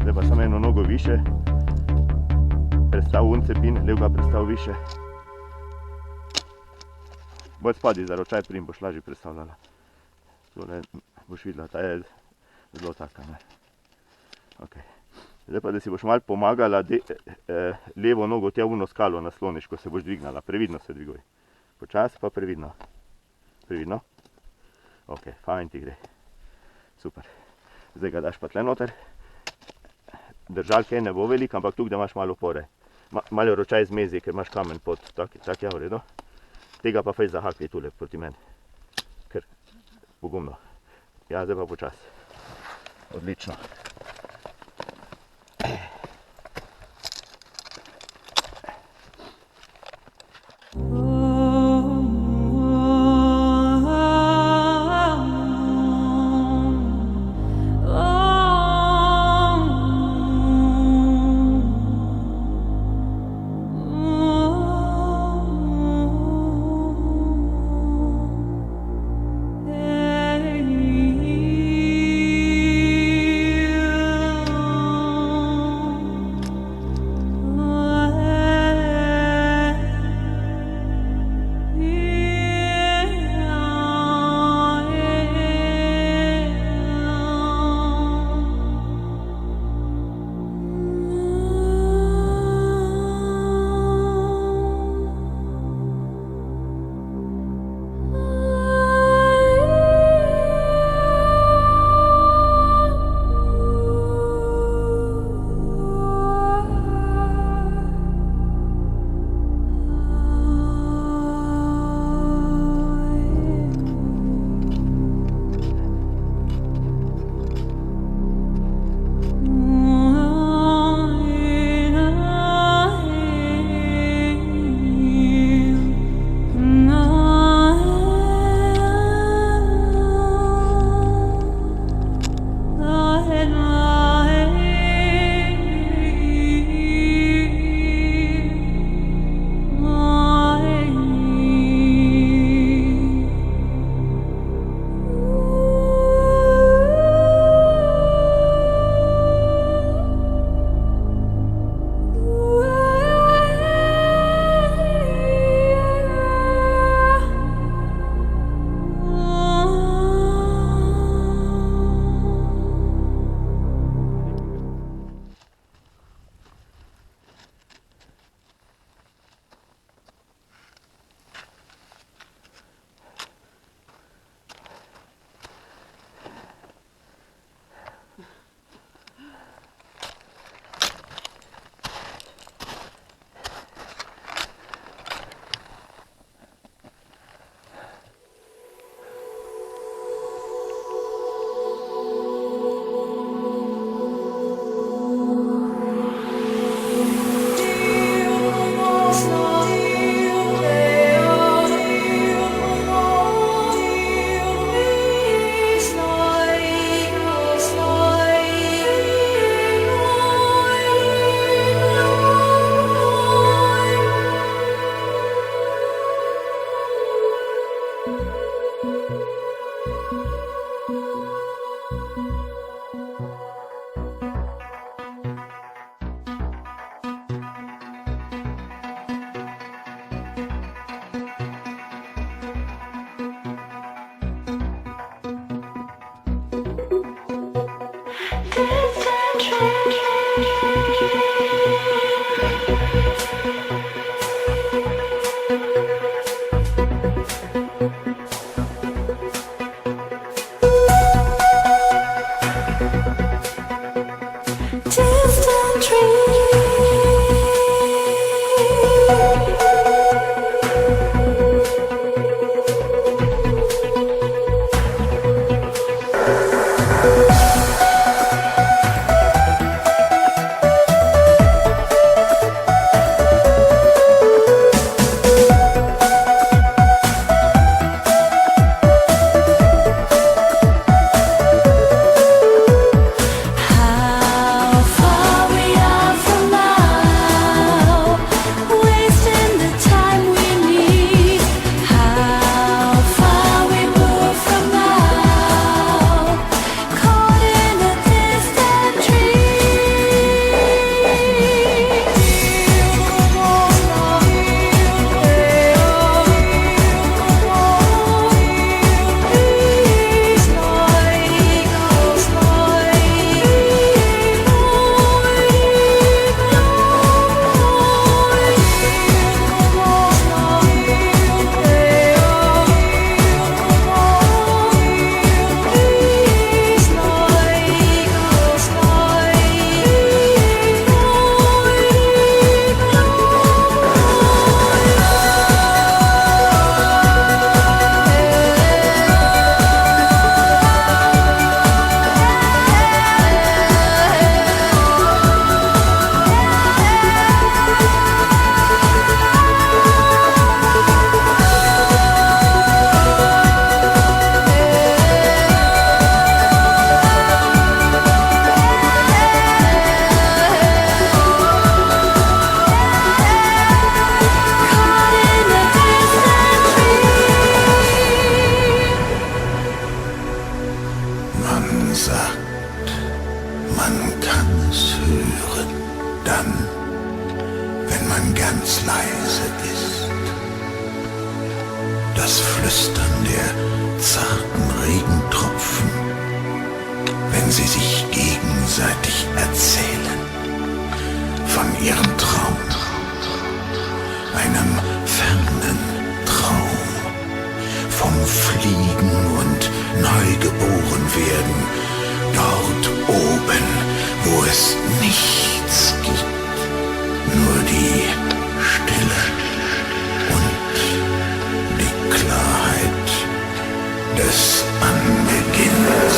Zdaj pa samo eno nogo više. Prestav uncepin, levega prestav više. Bolj spadi za ročaj prim, boš lažje predstavljala. Tole boš videla, ta je zelo taka, ne. Ok. Zdaj pa, da si boš malo pomagala, levo nogo tja uno skalo nasloniš, ko se boš dvignala. Previdno se dviguj. Počas pa previdno. Previdno. Ok, fajn ti gre. Super. Zdaj ga daš pa tle noter. Držalke ne bo veliko, ampak tukaj da imaš malo opore. Malo ročaj zmezi, ker imaš kamen pod, tak je v redu. Tega pa fej zahakli tule proti meni. Ker pogumno. Ja, zdaj pa počas. Odlično. wenn ganz leise ist. Das Flüstern der zarten Regentropfen, wenn sie sich gegenseitig erzählen von ihrem Traum, einem fernen Traum, vom Fliegen und neugeboren werden, dort oben, wo es nichts gibt, nur die Stille und die Klarheit des Anbeginns.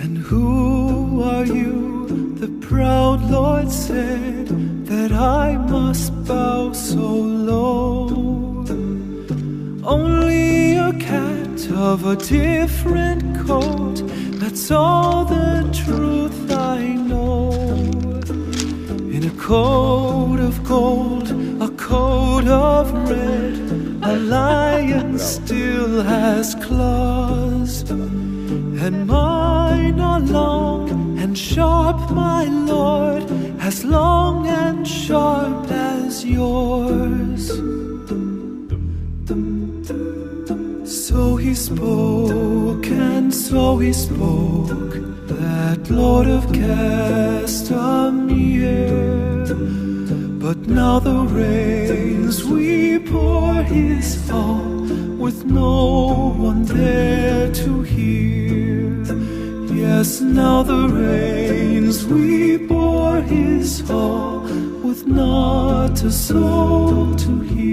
And who are you? The proud Lord said that I must bow so low. Only a cat of a different coat, that's all the truth I know. In a coat of gold, a coat of red, a lion still has claws, and mine are long and sharp, my Lord, as long and sharp as yours. So he spoke, and so he spoke, that Lord of Castamere. But now the rains we pour his all, with no one there to hear. Yes, now the rains we pour his all, with not a soul to hear.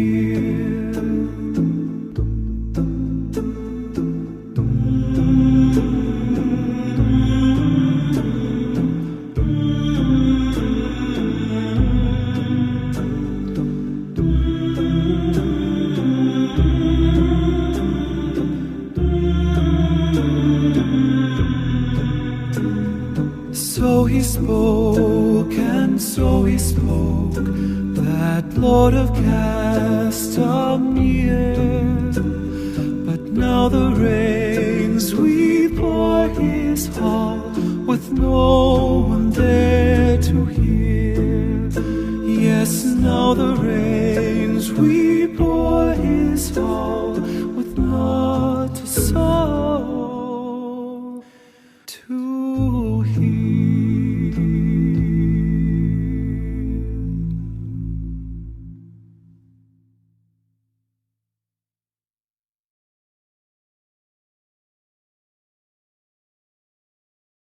So he spoke, and so he spoke, that Lord of Castamere. But now the rains we pour his hall, with no one there Yes, now the rains weep o'er his hall with naught to sow. To